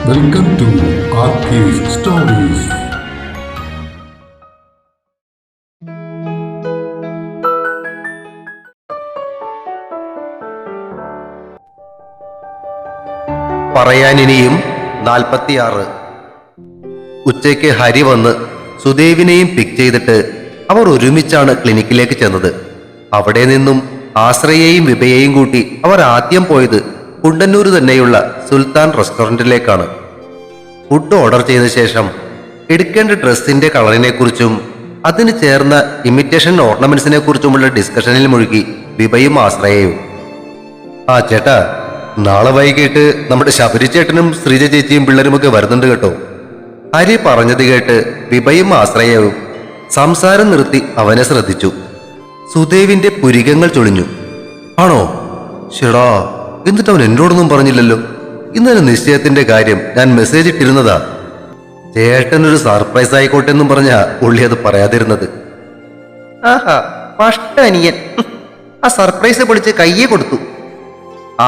Welcome to ആർക്കേസ് stories. പറയാനിനിയും 46. ഉച്ചയ്ക്ക് ഹരി വന്ന് സുദേവിനെയും പിക്ക് ചെയ്തിട്ട് അവർ ഒരുമിച്ചാണ് ക്ലിനിക്കിലേക്ക് ചെന്നത്. അവിടെ നിന്നും ആശ്രയെയും വിഭയെയും കൂട്ടി അവർ ആദ്യം പോയത് കുണ്ടന്നൂർ തന്നെയുള്ള സുൽത്താൻ റെസ്റ്റോറൻറ്റിലേക്കാണ്. ഫുഡ് ഓർഡർ ചെയ്ത ശേഷം എടുക്കേണ്ട ഡ്രസ്സിന്റെ കളറിനെ കുറിച്ചും അതിന് ചേർന്ന ഇമിറ്റേഷൻ ഓർണമെന്റ്സിനെ കുറിച്ചുമുള്ള ഡിസ്കഷനിൽ മുഴുകി വിഭയും ആശ്രയയും. ആ ചേട്ടാ, നാളെ വൈകിട്ട് നമ്മുടെ ശബരി ചേട്ടനും ശ്രീജ ചേച്ചിയും പിള്ളേരുമൊക്കെ വരുന്നുണ്ട് കേട്ടോ. ഹരി പറഞ്ഞത് കേട്ട് വിഭയും ആശ്രയവും സംസാരം നിർത്തി അവനെ ശ്രദ്ധിച്ചു. സുദേവിന്റെ പുരികങ്ങൾ ചൊളിഞ്ഞു. ആണോ? ഷെടാ, എന്നിട്ട് അവൻ എന്നോടൊന്നും പറഞ്ഞില്ലല്ലോ. ഇന്നലെ നിശ്ചയത്തിന്റെ കാര്യം ഞാൻ മെസ്സേജ് ഇട്ടിരുന്നതാ. ചേട്ടനൊരു സർപ്രൈസ് ആയിക്കോട്ടെ എന്നും പറഞ്ഞാ പുള്ളി അത് പറയാതിരുന്നത്. ആഹാ, ഫസ്റ്റ് അനിയൻ ആ സർപ്രൈസ് പൊളിച്ച് കയ്യെ കൊടുത്തു.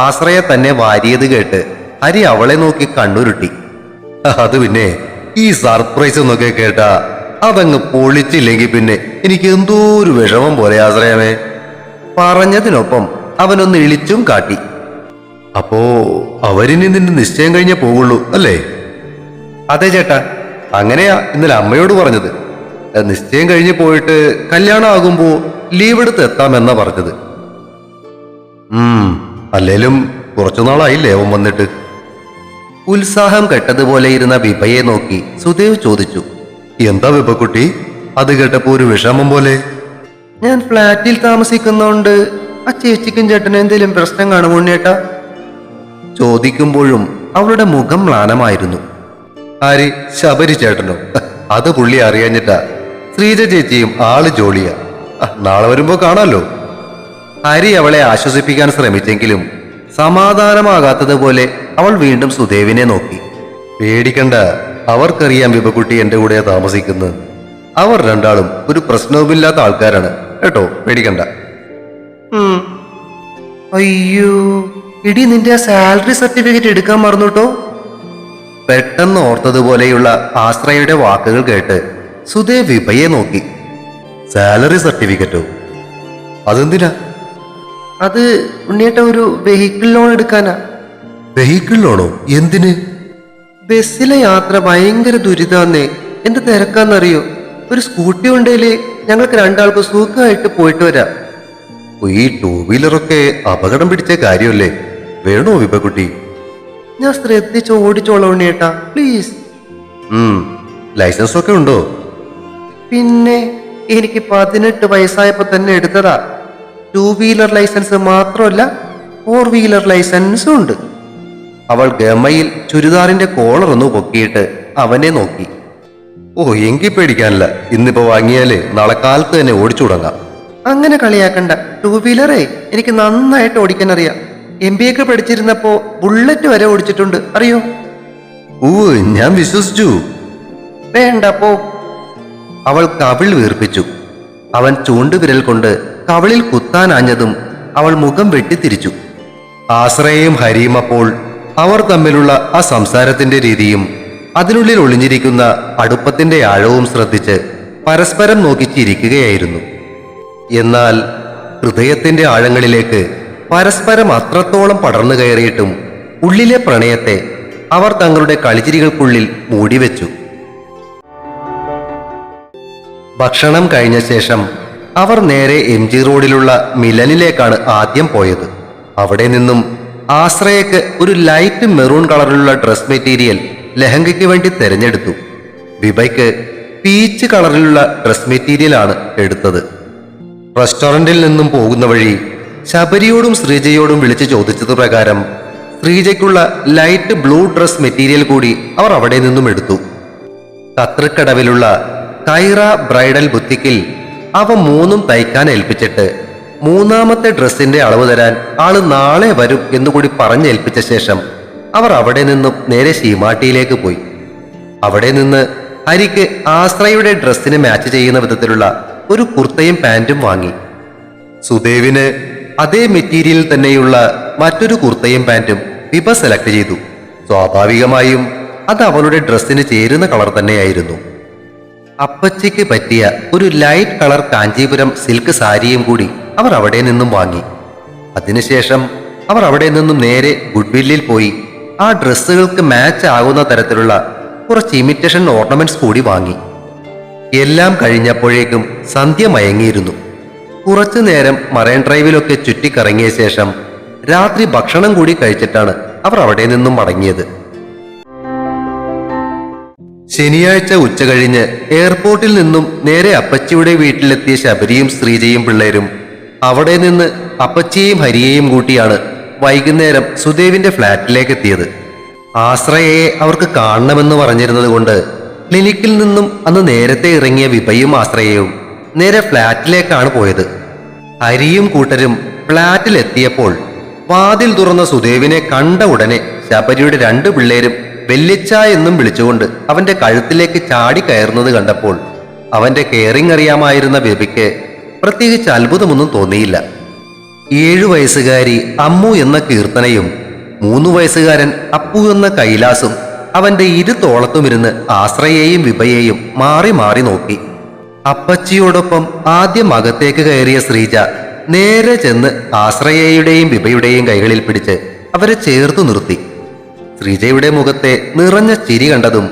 ആശ്രയ തന്നെ വാരിയത് കേട്ട് ഹരി അവളെ നോക്കി കണ്ണുരുട്ടി. അത് പിന്നെ ഈ സർപ്രൈസ് എന്നൊക്കെ കേട്ടാ അതങ്ങ് പൊളിച്ചില്ലെങ്കിൽ പിന്നെ എനിക്ക് എന്തോ ഒരു വിഷമം പോലെ ആശ്രയമേ. പറഞ്ഞതിനൊപ്പം അവനൊന്ന് ഇളിച്ചും കാട്ടി. അപ്പോ അവരിനി നിന്റെ നിശ്ചയം കഴിഞ്ഞേ പോകുള്ളൂ അല്ലേ? അതെ ചേട്ടാ, അങ്ങനെയാ ഇന്നലെ അമ്മയോട് പറഞ്ഞത്. നിശ്ചയം കഴിഞ്ഞ് പോയിട്ട് കല്യാണം ആകുമ്പോ ലീവ് എടുത്ത് എത്താമെന്നാ പറഞ്ഞത്. അല്ലേലും കുറച്ചുനാളായില്ലേ അവൻ വന്നിട്ട്. ഉത്സാഹം കെട്ടതുപോലെ ഇരുന്ന വിഭയെ നോക്കി സുദേവ് ചോദിച്ചു. എന്താ വിഭക്കുട്ടി, അത് കേട്ടപ്പോ ഒരു വിഷമം പോലെ? ഞാൻ ഫ്ലാറ്റിൽ താമസിക്കുന്നോണ്ട് ആ ചേച്ചിക്കും ചേട്ടനും എന്തെങ്കിലും പ്രശ്നം കാണുമോ ഉണ്ണേട്ടാ? ചോദിക്കുമ്പോഴും അവളുടെ മുഖം മ്ലാനമായിരുന്നു. ആര്? ശബരി ചേട്ടനോ? അത് പുള്ളി അറിയാഞ്ഞിട്ടാ. ശ്രീജ ചേച്ചിയും ആള് ജോളിയാ. നാളെ വരുമ്പോ കാണാലോ. ഹരി അവളെ ആശ്വസിപ്പിക്കാൻ ശ്രമിച്ചെങ്കിലും സമാധാനമാകാത്തതുപോലെ അവൾ വീണ്ടും സുദേവിനെ നോക്കി. പേടിക്കണ്ട, അവർക്കറിയാം വിഭക്കുട്ടി എന്റെ കൂടെ താമസിക്കുന്നത്. അവർ രണ്ടാളും ഒരു പ്രശ്നവുമില്ലാത്ത ആൾക്കാരാണ് കേട്ടോ, പേടിക്കണ്ട. അയ്യോ ഇടി, നിന്റെ ആ സാലറി സർട്ടിഫിക്കറ്റ് എടുക്കാൻ മറന്നുട്ടോ. പെട്ടെന്ന് ഓർത്തതുപോലെയുള്ള ആശ്രയയുടെ വാക്കുകൾ കേട്ട് സുദേവ് വിഭയെ നോക്കി. സാലറി സർട്ടിഫിക്കറ്റോ? അതെന്തിനാ? അത് ഉണ്ണിയേട്ട ഒരു വെഹിക്കിൾ ലോൺ എടുക്കാനാ. വെഹിക്കിൾ ലോണോ? എന്തിന്? ബസ്സിലെ യാത്ര ഭയങ്കര ദുരിതാന്നേ. എന്ത് തിരക്കാന്നറിയോ? ഒരു സ്കൂട്ടി ഉണ്ടേല് ഞങ്ങൾക്ക് രണ്ടാൾക്ക് സുഖമായിട്ട് പോയിട്ട് വരാം. ഈ ടൂ വീലറൊക്കെ അപകടം പിടിച്ച കാര്യമല്ലേ, വേണോ വിഭക്കുട്ടി? ഞാൻ ശ്രദ്ധിച്ച് ഓടിച്ചോളാം ഉണ്ണിയേട്ടാ, പ്ലീസ്. ലൈസൻസ് ഒക്കെ ഉണ്ടോ? പിന്നെ എനിക്ക് 18 വയസ്സായപ്പോ തന്നെ എടുത്തതാ. 2 വീലർ ലൈസൻസ് മാത്രമല്ല 4 വീലർ ലൈസൻസും ഉണ്ട്. അവൾ ഗമയിൽ ചുരിദാറിന്റെ കോളർ ഒന്ന് പൊക്കിയിട്ട് അവനെ നോക്കി. ഓ, എങ്കിൽ പേടിക്കാനില്ല. ഇന്നിപ്പോ വാങ്ങിയാല് നാളെ കാലത്ത് തന്നെ ഓടിച്ചു തുടങ്ങാം. അങ്ങനെ കളിയാക്കണ്ട. 2 വീലറേ എനിക്ക് നന്നായിട്ട് ഓടിക്കാൻ അറിയാം. MBA ഒക്കെ പഠിച്ചിരുന്നപ്പോ ബുള്ളറ്റ് വരെ ഓടിച്ചിട്ടുണ്ട്, അറിയോ? ഓ, ഞാൻ വിശ്വസിച്ചു. വേണ്ട പോ. അവൾ കവിൾ വീർപ്പിച്ചു. അവൻ ചൂണ്ടുവിരൽ കൊണ്ട് കവിളിൽ കുത്താനാഞ്ഞതും അവൾ മുഖം വെട്ടിത്തിരിച്ചു. ആശ്രയയും ഹരിയും അപ്പോൾ അവർ തമ്മിലുള്ള ആ സംസാരത്തിന്റെ രീതിയും അതിനുള്ളിൽ ഒളിഞ്ഞിരിക്കുന്ന അടുപ്പത്തിന്റെ ആഴവും ശ്രദ്ധിച്ച് പരസ്പരം നോക്കി ചിരിക്കുകയായിരുന്നു. എന്നാൽ ഹൃദയത്തിന്റെ ആഴങ്ങളിലേക്ക് പരസ്പരം അത്രത്തോളം പടർന്നു കയറിയിട്ടും ഉള്ളിലെ പ്രണയത്തെ അവർ തങ്ങളുടെ കളിച്ചിരികൾക്കുള്ളിൽ മൂടിവെച്ചു. ഭക്ഷണം കഴിഞ്ഞ ശേഷം അവർ നേരെ MG റോഡിലുള്ള മിലനിലേക്കാണ് ആദ്യം പോയത്. അവിടെ നിന്നും ആശ്രയക്ക് ഒരു ലൈറ്റ് മെറൂൺ കളറിലുള്ള ഡ്രസ് മെറ്റീരിയൽ ലെഹങ്കയ്ക്ക് വേണ്ടി തിരഞ്ഞെടുത്തു. വിഭയ്ക്ക് പീച്ച് കളറിലുള്ള ഡ്രസ് മെറ്റീരിയലാണ് എടുത്തത്. റെസ്റ്റോറന്റിൽ നിന്നും പോകുന്ന വഴി ശബരിയോടും ശ്രീജയോടും വിളിച്ചു ചോദിച്ചത് പ്രകാരം ശ്രീജയ്ക്കുള്ള ലൈറ്റ് ബ്ലൂ ഡ്രസ് മെറ്റീരിയൽ കൂടി അവർ അവിടെ നിന്നും എടുത്തു. കത്രിക്കടവിലുള്ള കൈറ ബ്രൈഡൽ ബുത്തിക്കിൽ അവ 3ഉം തയ്ക്കാൻ ഏൽപ്പിച്ചിട്ട് 3ാമത്തെ ഡ്രസ്സിന്റെ അളവ് തരാൻ ആള് നാളെ വരും എന്നുകൂടി പറഞ്ഞേൽപ്പിച്ച ശേഷം അവർ അവിടെ നിന്നും നേരെ ശീമാട്ടിയിലേക്ക് പോയി. അവിടെ നിന്ന് ഹരിക്ക് ആശ്രയയുടെ ഡ്രസ്സിന് മാച്ച് ചെയ്യുന്ന വിധത്തിലുള്ള ഒരു കുർത്തയും പാന്റും വാങ്ങി. സുദേവിന് അതേ മെറ്റീരിയൽ തന്നെയുള്ള മറ്റൊരു കുർത്തയും പാന്റും വിഭ സെലക്ട് ചെയ്തു. സ്വാഭാവികമായും അത് അവളുടെ ഡ്രസ്സിന് ചേരുന്ന കളർ തന്നെയായിരുന്നു. അപ്പച്ചിക്ക് പറ്റിയ ഒരു ലൈറ്റ് കളർ കാഞ്ചീപുരം സിൽക്ക് സാരിയും കൂടി അവർ അവിടെ നിന്നും വാങ്ങി. അതിനുശേഷം അവർ അവിടെ നിന്നും നേരെ ഗുഡ്വില്ലിൽ പോയി ആ ഡ്രസ്സുകൾക്ക് മാച്ച് ആകുന്ന തരത്തിലുള്ള കുറച്ച് ഇമിറ്റേഷൻ ഓർണമെന്റ്സ് കൂടി വാങ്ങി. എല്ലാം കഴിഞ്ഞപ്പോഴേക്കും സന്ധ്യ മയങ്ങിയിരുന്നു. കുറച്ചു നേരം മറൈൻ ഡ്രൈവിലൊക്കെ ചുറ്റിക്കറങ്ങിയ ശേഷം രാത്രി ഭക്ഷണം കൂടി കഴിച്ചിട്ടാണ് അവർ അവിടെ നിന്നും മടങ്ങിയത്. ശനിയാഴ്ച ഉച്ച കഴിഞ്ഞ് എയർപോർട്ടിൽ നിന്നും നേരെ അപ്പച്ചിയുടെ വീട്ടിലെത്തിയ ശബരിയും ശ്രീജയും പിള്ളേരും അവിടെ നിന്ന് അപ്പച്ചിയെയും ഹരിയെയും കൂട്ടിയാണ് വൈകുന്നേരം സുദേവിന്റെ ഫ്ലാറ്റിലേക്ക് എത്തിയത്. ആശ്രയയെ അവർക്ക് കാണണമെന്ന് പറഞ്ഞിരുന്നത് കൊണ്ട് ക്ലിനിക്കിൽ നിന്നും അന്ന് നേരത്തെ ഇറങ്ങിയ വിഭയും ആശ്രയയും നേരെ ഫ്ലാറ്റിലേക്കാണ് പോയത്. ഹരിയും കൂട്ടരും ഫ്ലാറ്റിൽ എത്തിയപ്പോൾ വാതിൽ തുറന്ന സുദേവിനെ കണ്ട ഉടനെ ശബരിയുടെ 2 പിള്ളേരും വെല്ലിച്ച എന്നും വിളിച്ചുകൊണ്ട് അവന്റെ കഴുത്തിലേക്ക് ചാടി കയറുന്നത് കണ്ടപ്പോൾ അവന്റെ കെയറിംഗ് അറിയാമായിരുന്ന ബേബിക്ക് പ്രത്യേകിച്ച് അത്ഭുതമൊന്നും തോന്നിയില്ല. 7 വയസ്സുകാരി അമ്മു എന്ന കീർത്തനയും 3 വയസ്സുകാരൻ അപ്പു എന്ന കൈലാസും അവന്റെ ഇരുത്തോളത്തുമിരുന്ന് ആശ്രയെയും വിഭയെയും മാറി മാറി നോക്കി. അപ്പച്ചിയോടൊപ്പം ആദ്യം അകത്തേക്ക് കയറിയ ശ്രീജ നേരെ ചെന്ന് ആശ്രയയുടെയും വിഭയുടെയും കൈകളിൽ പിടിച്ച് അവരെ ചേർത്തു നിർത്തി. ശ്രീജയുടെ മുഖത്തെ നിറഞ്ഞ ചിരി കണ്ടതും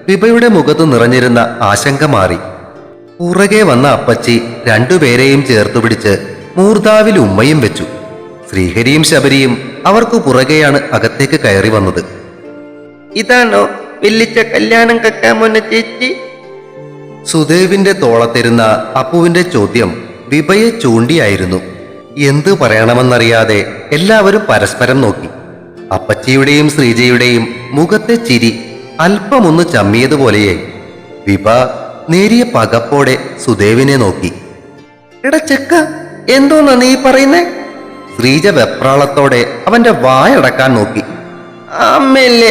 വിഭയുടെ മുഖത്ത് നിറഞ്ഞിരുന്ന ആശങ്ക മാറി. പുറകെ വന്ന അപ്പച്ചി 2 പേരെയും ചേർത്തു പിടിച്ച് മൂർധാവിൽ ഉമ്മയും വെച്ചു. ശ്രീഹരിയും ശബരിയും അവർക്ക് പുറകെയാണ് അകത്തേക്ക് കയറി വന്നത്. ഇതാണോ വെല്ലിച്ച കല്യാണം കക്കാൻ മോനെ ചേച്ചി? സുദേവിന്റെ തോളത്തിരുന്ന അപ്പുവിന്റെ ചോദ്യം വിഭയെ ചൂണ്ടിയായിരുന്നു. എന്തു പറയണമെന്നറിയാതെ എല്ലാവരും പരസ്പരം നോക്കി. അപ്പച്ചിയുടെയും ശ്രീജയുടെയും മുഖത്തെ ചിരി അല്പമൊന്ന് ചമ്മിയതുപോലെയായി. വിഭ നേരിയ പകപ്പോടെ സുദേവിനെ നോക്കി. എടാ ചെക്ക, എന്തോന്നാ നീ പറയുന്നേ? ശ്രീജ വെപ്രാളത്തോടെ അവന്റെ വായടക്കാൻ നോക്കി. അമ്മയല്ലേ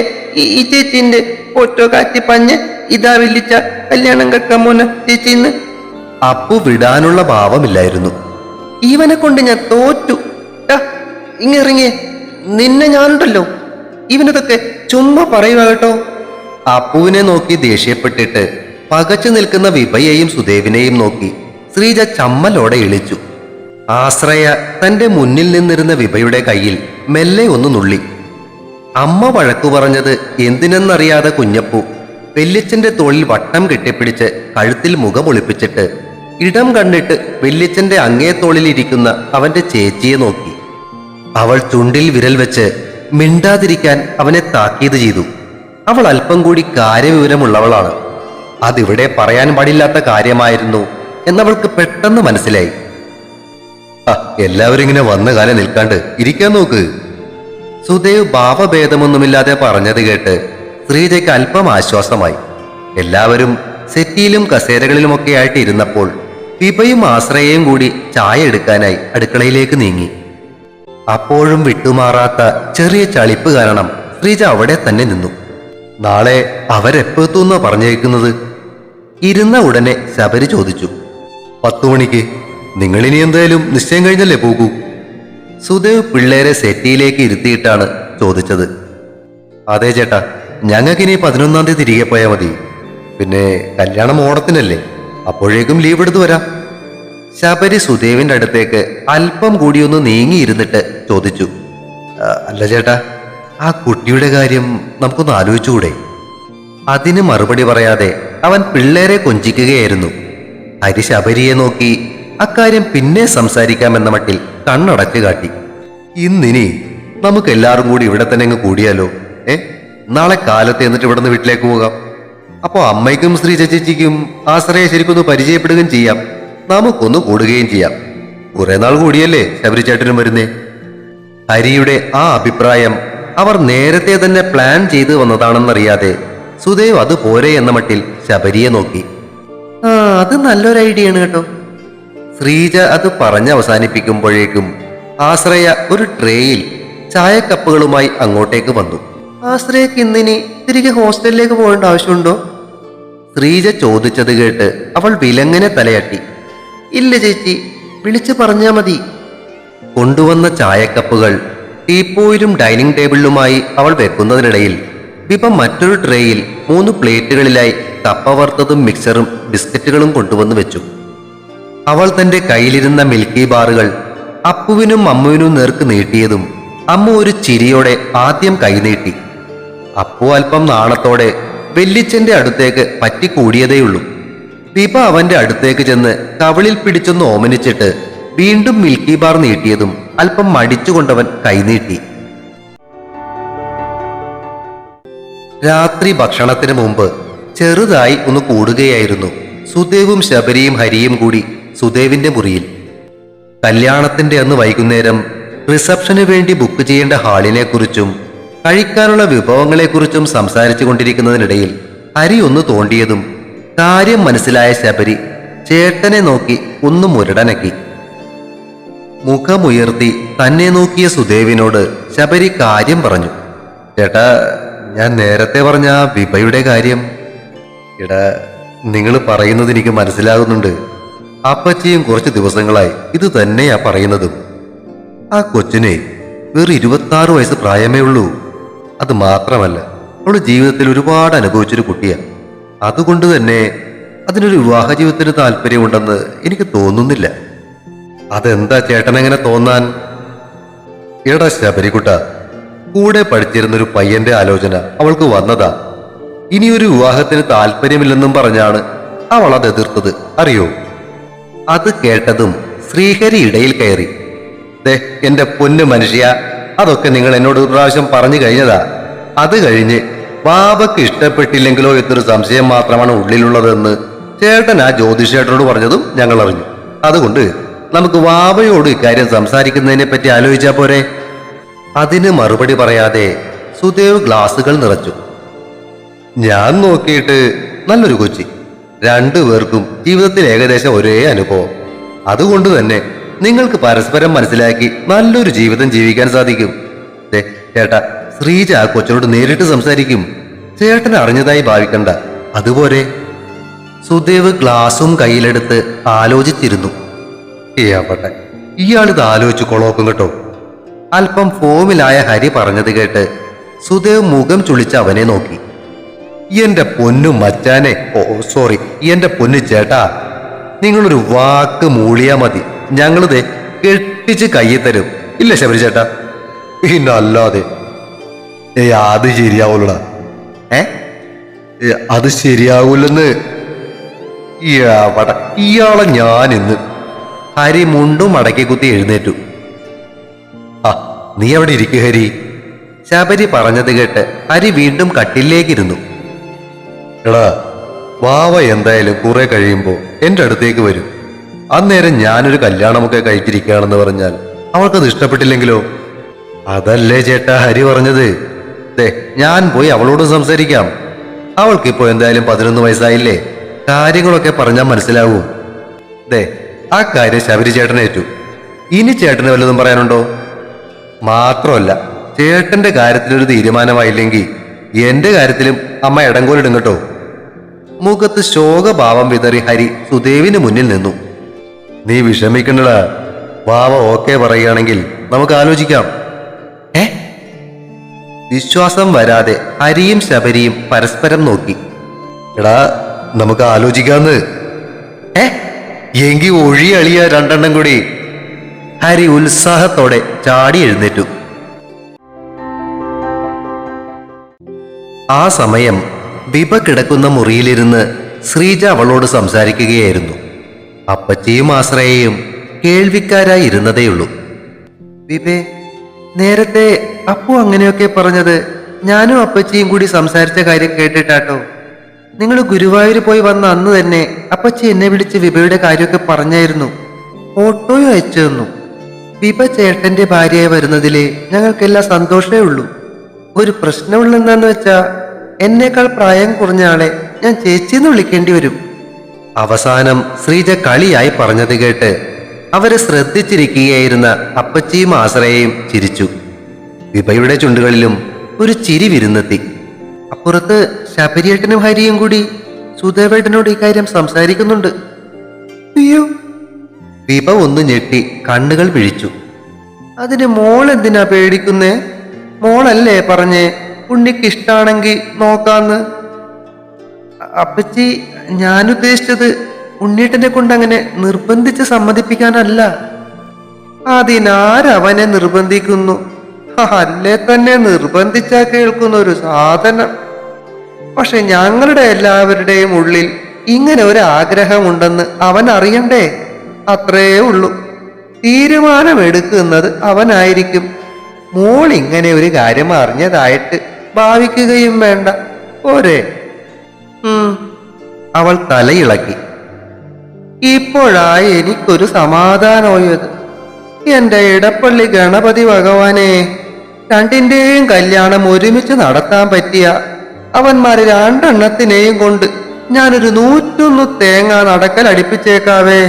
ഈ ചേച്ചിന്റെ ഫോട്ടോ കാറ്റി പഞ്ഞ് ഇതാ വെല്ലിച്ച കല്യാണം കക്കാൻ മോനെ ചേച്ചിന്ന്. അപ്പു വിടാനുള്ള ഭാവമില്ലായിരുന്നു. ഇവനെ കൊണ്ട് ഞാൻ തോറ്റു. ഇങ്ങിറങ്ങിയേ, നിന്നെ ഞാനുണ്ടല്ലോ. ഇവനതൊക്കെ ചുമ്മാ പറയുക കേട്ടോ. അപ്പുവിനെ നോക്കി ദേഷ്യപ്പെട്ടിട്ട് പകച്ചു നിൽക്കുന്ന വിഭയെയും സുദേവിനെയും നോക്കി ശ്രീജ ചമ്മലോടെ ഇളിച്ചു. ആശ്രയ തന്റെ മുന്നിൽ നിന്നിരുന്ന വിഭയുടെ കയ്യിൽ മെല്ലെ ഒന്ന് നുള്ളി. അമ്മ വഴക്കു പറഞ്ഞത് എന്തിനെന്നറിയാതെ കുഞ്ഞപ്പു വെല്ലിച്ചന്റെ തോളിൽ വട്ടം കെട്ടിപ്പിടിച്ച് കഴുത്തിൽ മുഖമൊളിപ്പിച്ചിട്ട് ഇടം കണ്ടിട്ട് വെല്ലിച്ചന്റെ അങ്ങേത്തോളിലിരിക്കുന്ന അവന്റെ ചേച്ചിയെ നോക്കി. അവൾ ചുണ്ടിൽ വിരൽ വെച്ച് മിണ്ടാതിരിക്കാൻ അവനെ താക്കീത് ചെയ്തു. അവൾ അല്പം കൂടി കാര്യവിവരമുള്ളവളാണ്. അതിവിടെ പറയാൻ പാടില്ലാത്ത കാര്യമായിരുന്നു എന്നവൾക്ക് പെട്ടെന്ന് മനസ്സിലായി. എല്ലാവരും ഇങ്ങനെ വന്ന കാലം നിൽക്കാണ്ട് ഇരിക്കാൻ നോക്ക്. സുദേവ് ഭാവഭേദമൊന്നുമില്ലാതെ പറഞ്ഞത് കേട്ട് ശ്രീജയ്ക്ക് അല്പം ആശ്വാസമായി. എല്ലാവരും സെറ്റിയിലും കസേരകളിലുമൊക്കെ ആയിട്ട് ഇരുന്നപ്പോൾ വിഭയും ആശ്രയയും കൂടി ചായ എടുക്കാനായി അടുക്കളയിലേക്ക് നീങ്ങി. അപ്പോഴും വിട്ടുമാറാത്ത ചെറിയ ചളിപ്പ് കാരണം ശ്രീജ അവിടെ തന്നെ നിന്നു. നാളെ അവരെപ്പെത്തുന്ന പറഞ്ഞേക്കുന്നത്? ഇരുന്ന ഉടനെ ശബരി ചോദിച്ചു. 10 മണിക്ക്. നിങ്ങളിനി എന്തായാലും നിശ്ചയം കഴിഞ്ഞല്ലേ പോകൂ? സുദേവ് പിള്ളേരെ സെറ്റിയിലേക്ക് ഇരുത്തിയിട്ടാണ് ചോദിച്ചത്. അതെ ചേട്ടാ, ഞങ്ങൾക്കിനി 11-ാം തീയതി തിരികെ പോയാൽ മതി. പിന്നെ കല്യാണം ഓണത്തിനല്ലേ, അപ്പോഴേക്കും ലീവ് എടുത്തു വരാം. ശബരി സുദേവിന്റെ അടുത്തേക്ക് അല്പം കൂടിയൊന്ന് നീങ്ങിയിരുന്നിട്ട് ചോദിച്ചു. അല്ല ചേട്ടാ, ആ കുട്ടിയുടെ കാര്യം നമുക്കൊന്ന് ആലോചിച്ചുകൂടെ? അതിന് മറുപടി പറയാതെ അവൻ പിള്ളേരെ കൊഞ്ചിക്കുകയായിരുന്നു. ഹരി ശബരിയെ നോക്കി അക്കാര്യം പിന്നെ സംസാരിക്കാമെന്ന മട്ടിൽ കണ്ണടച്ചു കാട്ടി. ഇന്നിനി നമുക്ക് എല്ലാവരും കൂടി ഇവിടെ തന്നെ അങ്ങ് കൂടിയാലോ? നാളെ കാലത്ത് എന്നിട്ട് ഇവിടെ നിന്ന് വീട്ടിലേക്ക് പോകാം. അപ്പോ അമ്മയ്ക്കും ശ്രീ ചേച്ചിക്കും ആശ്രയെ ശരിക്കൊന്ന് പരിചയപ്പെടുകയും ചെയ്യാം. നമുക്കൊന്ന് കൂടുകയും ചെയ്യാം. കുറെ നാൾ കൂടിയല്ലേ ശബരിച്ചേട്ടനും വരുന്നേ. ഹരിയുടെ ആ അഭിപ്രായം അവർ നേരത്തെ തന്നെ പ്ലാൻ ചെയ്തു വന്നതാണെന്നറിയാതെ സുദേവ് അത് പോരെ എന്ന മട്ടിൽ ശബരിയെ നോക്കി. അത് നല്ലൊരു ഐഡിയ ആണ് കേട്ടോ. ശ്രീജ അത് പറഞ്ഞ് അവസാനിപ്പിക്കുമ്പോഴേക്കും ആശ്രയ ഒരു ട്രേയിൽ ചായക്കപ്പുകളുമായി അങ്ങോട്ടേക്ക് വന്നു. ആശ്രയക്ക് ഇന്നിനി തിരികെ ഹോസ്റ്റലിലേക്ക് പോകേണ്ട ആവശ്യമുണ്ടോ? ശ്രീജ ചോദിച്ചത് കേട്ട് അവൾ വിലങ്ങനെ തലയാട്ടി. ഇല്ല ചേച്ചി, വിളിച്ചു പറഞ്ഞാ മതി. കൊണ്ടുവന്ന ചായക്കപ്പുകൾ ടീപ്പോയിലും ഡൈനിങ് ടേബിളിലുമായി അവൾ വെക്കുന്നതിനിടയിൽ വിഭ മറ്റൊരു ട്രേയിൽ 3 പ്ലേറ്റുകളിലായി കപ്പ വറുത്തതും മിക്സറും ബിസ്ക്കറ്റുകളും കൊണ്ടുവന്ന് വെച്ചു. അവൾ തന്റെ കയ്യിലിരുന്ന മിൽക്കി ബാറുകൾ അപ്പുവിനും അമ്മുവിനും നേർക്ക് നീട്ടിയതും അമ്മ ഒരു ചിരിയോടെ ആദ്യം കൈനീട്ടി. അപ്പു അല്പം നാണത്തോടെ വെല്ലിച്ചന്റെ അടുത്തേക്ക് പറ്റിക്കൂടിയതേയുള്ളൂ. വിഭ അവന്റെ അടുത്തേക്ക് ചെന്ന് കവിളിൽ പിടിച്ചൊന്ന് ഓമനിച്ചിട്ട് വീണ്ടും മിൽക്കി ബാർ നീട്ടിയതും അല്പം മടിച്ചുകൊണ്ടവൻ കൈനീട്ടി. രാത്രി ഭക്ഷണത്തിന് മുമ്പ് ചെറുതായി ഒന്ന് കൂടുകയായിരുന്നു സുദേവും ശബരിയും ഹരിയും കൂടി സുദേവിന്റെ മുറിയിൽ. കല്യാണത്തിന്റെ അന്ന് വൈകുന്നേരം റിസപ്ഷന് വേണ്ടി ബുക്ക് ചെയ്യേണ്ട ഹാളിനെ കുറിച്ചും കഴിക്കാനുള്ള വിഭവങ്ങളെക്കുറിച്ചും സംസാരിച്ചു കൊണ്ടിരിക്കുന്നതിനിടയിൽ ഹരി ഒന്ന് തോണ്ടിയതും കാര്യം മനസ്സിലായ ശബരി ചേട്ടനെ നോക്കി ഒന്ന് മുരടനക്കി. മുഖമുയർത്തി തന്നെ നോക്കിയ സുദേവിനോട് ശബരി കാര്യം പറഞ്ഞു. ചേട്ടാ, ഞാൻ നേരത്തെ പറഞ്ഞ ആ വിഭയുടെ കാര്യം. എടാ, നിങ്ങൾ പറയുന്നത് എനിക്ക് മനസ്സിലാകുന്നുണ്ട്. അപ്പച്ചിയും കുറച്ച് ദിവസങ്ങളായി ഇത് തന്നെയാ പറയുന്നതും. ആ കൊച്ചിനെ വെറും 26 വയസ്സ് പ്രായമേ ഉള്ളൂ. അത് മാത്രമല്ല, അവള് ജീവിതത്തിൽ ഒരുപാട് അനുഭവിച്ചൊരു കുട്ടിയാ. അതുകൊണ്ട് തന്നെ അതിനൊരു വിവാഹ ജീവിതത്തിന് താല്പര്യമുണ്ടെന്ന് എനിക്ക് തോന്നുന്നില്ല. അതെന്താ ചേട്ടനെങ്ങനെ തോന്നാൻ? എടാ ശബരിക്കുട്ട, കൂടെ പഠിച്ചിരുന്നൊരു പയ്യന്റെ ആലോചന അവൾക്ക് വന്നതാ. ഇനിയൊരു വിവാഹത്തിന് താല്പര്യമില്ലെന്നും പറഞ്ഞാണ് അവൾ അത് എതിർത്തത്, അറിയോ? അത് കേട്ടതും ശ്രീഹരി ഇടയിൽ കയറി. ദേ എന്റെ പൊന്നു മനുഷ്യ, അതൊക്കെ നിങ്ങൾ എന്നോട് ഒരു പ്രാവശ്യം പറഞ്ഞു കഴിഞ്ഞതാ. അത് കഴിഞ്ഞ് ബാബക്ക് ഇഷ്ടപ്പെട്ടില്ലെങ്കിലോ എന്നൊരു സംശയം മാത്രമാണ് ഉള്ളിലുള്ളതെന്ന് ചേട്ടൻ ആ ജ്യോതിഷേട്ടനോട് പറഞ്ഞതും ഞങ്ങൾ അറിഞ്ഞു. അതുകൊണ്ട് നമുക്ക് വാവയോട് ഇക്കാര്യം സംസാരിക്കുന്നതിനെ പറ്റി ആലോചിച്ചാ പോരെ? അതിന് മറുപടി പറയാതെ സുദേവ് ഗ്ലാസുകൾ നിറച്ചു. ഞാൻ നോക്കിയിട്ട് നല്ലൊരു കൊച്ചി. രണ്ടുപേർക്കും ജീവിതത്തിൽ ഏകദേശം ഒരേ അനുഭവം. അതുകൊണ്ട് തന്നെ നിങ്ങൾക്ക് പരസ്പരം മനസ്സിലാക്കി നല്ലൊരു ജീവിതം ജീവിക്കാൻ സാധിക്കും. ചേട്ടാ, ശ്രീജ ആ കൊച്ചിനോട് നേരിട്ട് സംസാരിക്കും. ചേട്ടൻ അറിഞ്ഞതായി ഭാവിക്കണ്ട. അതുപോലെ സുദേവ് ഗ്ലാസും കയ്യിലെടുത്ത് ആലോചിച്ചിരുന്നു. ഏവട്ടെ, ഇയാളിത് ആലോചിച്ച് കൊളോക്കും കേട്ടോ. അല്പം ഫോമിലായ ഹരി പറഞ്ഞത് കേട്ട് സുദേവ് മുഖം ചുളിച്ച് അവനെ നോക്കി. എന്റെ പൊന്നു മച്ചാനെ, സോറി, എന്റെ പൊന്നു ചേട്ടാ, നിങ്ങളൊരു വാക്ക് മൂളിയാ മതി, ഞങ്ങളിത് കെട്ടിച്ച് കയ്യിൽ തരും. ഇല്ല ശബരി ചേട്ടാ? പിന്നല്ലാതെ. അത് ശരിയാവൂലടാ. അത് ശരിയാവൂലെന്ന്. ഇയാളെ ഞാൻ ഇന്ന്. ഹരി മുണ്ടും മടക്കി കുത്തി എഴുന്നേറ്റു. ആ, നീ അവിടെ ഇരിക്കു ഹരി. ശബരി പറഞ്ഞത് കേട്ട് ഹരി വീണ്ടും കട്ടിലേക്കിരുന്നു. എടാ, വാവ എന്തായാലും കുറെ കഴിയുമ്പോ എന്റെ അടുത്തേക്ക് വരും. അന്നേരം ഞാനൊരു കല്യാണമൊക്കെ കഴിച്ചിരിക്കുകയാണെന്ന് പറഞ്ഞാൽ അവൾക്കത് ഇഷ്ടപ്പെട്ടില്ലെങ്കിലോ? അതല്ലേ ചേട്ടാ ഹരി പറഞ്ഞത്. ഞാൻ പോയി അവളോട് സംസാരിക്കാം. അവൾക്കിപ്പോ എന്തായാലും 11 വയസ്സായില്ലേ, കാര്യങ്ങളൊക്കെ പറഞ്ഞാൽ മനസ്സിലാവും. ആ കാര്യം ശബരി ചേട്ടനേറ്റു. ഇനി ചേട്ടന് വല്ലതും പറയാനുണ്ടോ? മാത്രമല്ല, ചേട്ടന്റെ കാര്യത്തിലൊരു തീരുമാനമായില്ലെങ്കിൽ എന്റെ കാര്യത്തിലും അമ്മ ഇടങ്കോലിടും കേട്ടോ. മുഖത്ത് ശോകഭാവം വിതറി ഹരി സുദേവിന് മുന്നിൽ നിന്നു. നീ വിഷമിക്കണ്ടടാ, വാവ ഓക്കെ പറയുകയാണെങ്കിൽ നമുക്ക് ആലോചിക്കാം. വിശ്വാസം വരാതെ ഹരിയും ശബരിയും പരസ്പരം നോക്കി. എടാ, നമുക്ക് ആലോചിക്കാന്ന്. എങ്കി ഒഴിയളിയ രണ്ടെണ്ണം കൂടി. ഹരി ഉത്സാഹത്തോടെ ചാടി എഴുന്നേറ്റു. ആ സമയം വിഭ കിടക്കുന്ന മുറിയിലിരുന്ന് ശ്രീജ അവളോട് സംസാരിക്കുകയായിരുന്നു. അപ്പച്ചിയും ആശ്രയയും കേൾവിക്കാരായി ഇരുന്നതേയുള്ളൂ. വിഭേ, നേരത്തെ അപ്പു അങ്ങനെയൊക്കെ പറഞ്ഞത് ഞാനും അപ്പച്ചിയും കൂടി സംസാരിച്ച കാര്യം കേട്ടിട്ടാട്ടോ. നിങ്ങൾ ഗുരുവായൂർ പോയി വന്ന അന്ന് തന്നെ അപ്പച്ചി എന്നെ വിളിച്ച് വിഭയുടെ കാര്യമൊക്കെ പറഞ്ഞായിരുന്നു. ഫോട്ടോയും അയച്ചു തന്നു. വിഭ ചേട്ടന്റെ ഭാര്യയായി വരുന്നതില് ഞങ്ങൾക്കെല്ലാം സന്തോഷമേ ഉള്ളൂ. ഒരു പ്രശ്നമുള്ളെന്താന്ന് വെച്ചാ, എന്നേക്കാൾ പ്രായം കുറഞ്ഞ ആളെ ഞാൻ ചേച്ചിന്ന് വിളിക്കേണ്ടി വരും. അവസാനം ശ്രീജ കളിയായി പറഞ്ഞത് കേട്ട് അവരെ ശ്രദ്ധിച്ചിരിക്കുകയായിരുന്ന അപ്പച്ചിയും ആശ്രയയും ചിരിച്ചു. വിഭയുടെ ചുണ്ടുകളിലും ഒരു ചിരി വിരുന്നെത്തി. അപ്പുറത്ത് ശബരിയേട്ടനും ഹരിയും കൂടി സുദേവേട്ടനോട് ഇക്കാര്യം സംസാരിക്കുന്നുണ്ട്. അയ്യോ! വിഭ ഒന്ന് ഞെട്ടി കണ്ണുകൾ പിഴിച്ചു. അതിന് മോൾ എന്തിനാ പേടിക്കുന്നേ? മോളല്ലേ പറഞ്ഞേ ഉണ്ണിക്ക് ഇഷ്ടാണെങ്കി നോക്കാന്ന്. അപ്പച്ചി, ഞാൻ ഉദ്ദേശിച്ചത് ഉണ്ണീട്ടനെ കൊണ്ട് അങ്ങനെ നിർബന്ധിച്ച് സമ്മതിപ്പിക്കാനല്ല. അതിനാരവനെ നിർബന്ധിക്കുന്നു? അല്ലേ തന്നെ നിർബന്ധിച്ചാ കേൾക്കുന്ന ഒരു സാധനം. പക്ഷെ ഞങ്ങളുടെ എല്ലാവരുടെയും ഉള്ളിൽ ഇങ്ങനെ ഒരു ആഗ്രഹമുണ്ടെന്ന് അവൻ അറിയണ്ടേ? അത്രേ ഉള്ളൂ. തീരുമാനമെടുക്കുന്നത് അവനായിരിക്കും. മോൾ ഇങ്ങനെ ഒരു കാര്യം അറിഞ്ഞതായിട്ട് ഭാവിക്കുകയും വേണ്ട. പോരെ? അവൾ തലയിളക്കി. ഇപ്പോഴായി എനിക്കൊരു സമാധാനമായത്. എന്റെ ഇടപ്പള്ളി ഗണപതി ഭഗവാനെ, രണ്ടിന്റെയും കല്യാണം ഒരുമിച്ച് നടത്താൻ പറ്റിയ അവന്മാര് രണ്ടെണ്ണത്തിനെയും കൊണ്ട് ഞാനൊരു 101 തേങ്ങ നടക്കൽ അടുപ്പിച്ചേക്കാവേ.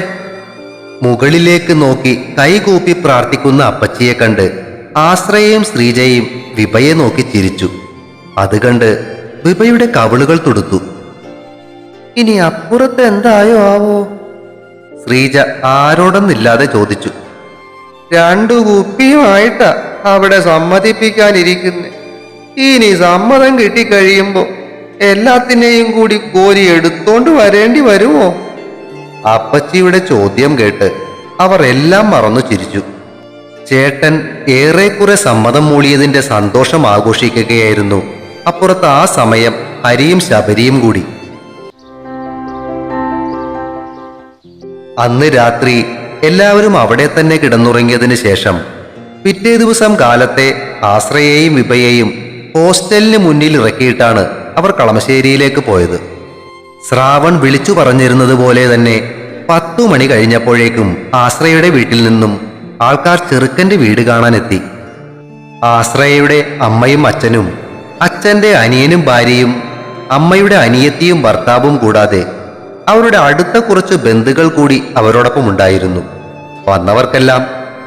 മുകളിലേക്ക് നോക്കി കൈകൂപ്പി പ്രാർത്ഥിക്കുന്ന അപ്പച്ചിയെ കണ്ട് ആശ്രയയും ശ്രീജയും വിഭയെ നോക്കി ചിരിച്ചു. അത് കണ്ട് വിഭയുടെ കവിളുകൾ തുടുത്തു. ഇനി അപ്പുറത്ത് എന്തായോ ആവോ? ശ്രീജ ആരോടൊന്നില്ലാതെ ചോദിച്ചു. 2 കുപ്പിയുമായിട്ടാ അവിടെ സമ്മതിപ്പിക്കാനിരിക്കുന്നെ. ഇനി സമ്മതം കിട്ടിക്കഴിയുമ്പോ എല്ലാത്തിനെയും കൂടി കോരി എടുത്തോണ്ട് വരേണ്ടി വരുമോ? അപ്പച്ചിയുടെ ചോദ്യം കേട്ട് അവർ എല്ലാം മറന്നു ചിരിച്ചു. ചേട്ടൻ ഏറെക്കുറെ സമ്മതം മൂളിയതിന്റെ സന്തോഷം ആഘോഷിക്കുകയായിരുന്നു അപ്പുറത്ത് ആ സമയം ഹരിയും ശബരിയും കൂടി. അന്ന് രാത്രി എല്ലാവരും അവിടെ തന്നെ കിടന്നുറങ്ങിയതിന് ശേഷം പിറ്റേ ദിവസം കാലത്തെ ആശ്രയെയും വിഭയെയും ഹോസ്റ്റലിന് മുന്നിൽ ഇറക്കിയിട്ടാണ് അവർ കളമശ്ശേരിയിലേക്ക് പോയത്. ശ്രാവൺ വിളിച്ചു പറഞ്ഞിരുന്നത് പോലെ തന്നെ 10 മണി കഴിഞ്ഞപ്പോഴേക്കും ആശ്രയയുടെ വീട്ടിൽ നിന്നും ആൾക്കാർ ചെറുക്കന്റെ വീട് കാണാനെത്തി. ആശ്രയയുടെ അമ്മയും അച്ഛനും, അച്ഛന്റെ അനിയനും ഭാര്യയും, അമ്മയുടെ അനിയത്തിയും ഭർത്താവും കൂടാതെ അവരുടെ അടുത്ത കുറച്ച് ബന്ധുക്കൾ കൂടി അവരോടൊപ്പം ഉണ്ടായിരുന്നു. വന്നവർക്കെല്ലാം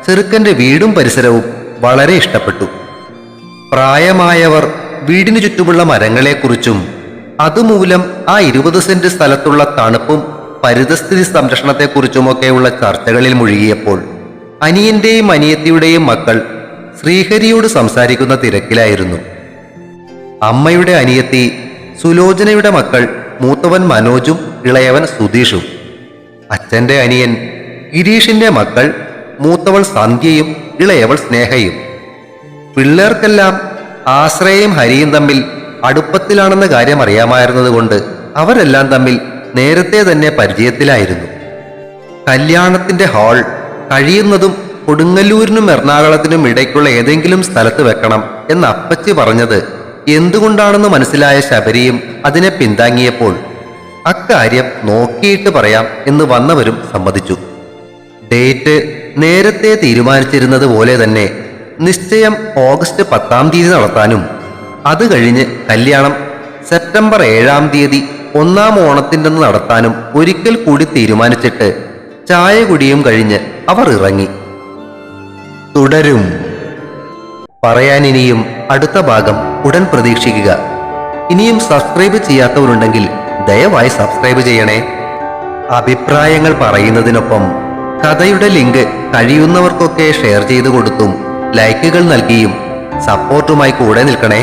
ചെറുക്കന്റെ വീടും പരിസരവും വളരെ ഇഷ്ടപ്പെട്ടു. പ്രായമായവർ വീടിനു ചുറ്റുമുള്ള മരങ്ങളെക്കുറിച്ചും അതുമൂലം ആ 20 സെന്റ് സ്ഥലത്തുള്ള തണുപ്പും പരിതസ്ഥിതി സംരക്ഷണത്തെക്കുറിച്ചുമൊക്കെയുള്ള ചർച്ചകളിൽ മുഴുകിയപ്പോൾ അനിയന്റെയും അനിയത്തിയുടെയും മക്കൾ ശ്രീഹരിയോട് സംസാരിക്കുന്ന തിരക്കിലായിരുന്നു. അമ്മയുടെ അനിയത്തി സുലോചനയുടെ മക്കൾ മൂത്തവൻ മനോജും ഇളയവൻ സുധീഷും, അച്ഛന്റെ അനിയൻ ഗിരീഷിന്റെ മക്കൾ മൂത്തവൾ സന്ധ്യയും ഇളയവൾ സ്നേഹയും. പിള്ളേർക്കെല്ലാം ആശ്രയയും ഹരിയും തമ്മിൽ അടുപ്പത്തിലാണെന്ന കാര്യം അറിയാമായിരുന്നത് കൊണ്ട് അവരെല്ലാം തമ്മിൽ നേരത്തെ തന്നെ പരിചയത്തിലായിരുന്നു. കല്യാണത്തിന്റെ ഹാൾ കഴിയുന്നതും കൊടുങ്ങല്ലൂരിനും എറണാകുളത്തിനും ഇടയ്ക്കുള്ള ഏതെങ്കിലും സ്ഥലത്ത് വെക്കണം എന്ന് അപ്പച്ചി പറഞ്ഞത് എന്തുകൊണ്ടാണെന്ന് മനസ്സിലായ ശബരിയും അതിനെ പിന്താങ്ങിയപ്പോൾ അക്കാര്യം നോക്കിയിട്ട് പറയാം എന്ന് വന്നവരും സമ്മതിച്ചു. ഡേറ്റ് നേരത്തെ തീരുമാനിച്ചിരുന്നത് പോലെ തന്നെ നിശ്ചയം ഓഗസ്റ്റ് 10-ാം തീയതി നടത്താനും അത് കഴിഞ്ഞ് കല്യാണം സെപ്റ്റംബർ 7-ാം തീയതി 1-ാം ഓണത്തിൻ്റെ നടത്താനും ഒരിക്കൽ കൂടി തീരുമാനിച്ചിട്ട് ചായ കുടിയും കഴിഞ്ഞ് അവർ ഇറങ്ങി. തുടരും. പറയാനിനിയും അടുത്ത ഭാഗം ഉടൻ പ്രതീക്ഷിക്കുക. ഇനിയും സബ്സ്ക്രൈബ് ചെയ്യാത്തവരുണ്ടെങ്കിൽ ദയവായി സബ്സ്ക്രൈബ് ചെയ്യണേ. അഭിപ്രായങ്ങൾ പറയുന്നതിനൊപ്പം കഥയുടെ ലിങ്ക് കഴിയുന്നവർക്കൊക്കെ ഷെയർ ചെയ്തു കൊടുത്തും ലൈക്കുകൾ നൽകിയും സപ്പോർട്ടുമായി കൂടെ നിൽക്കണേ.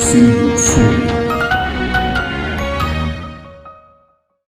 See you soon.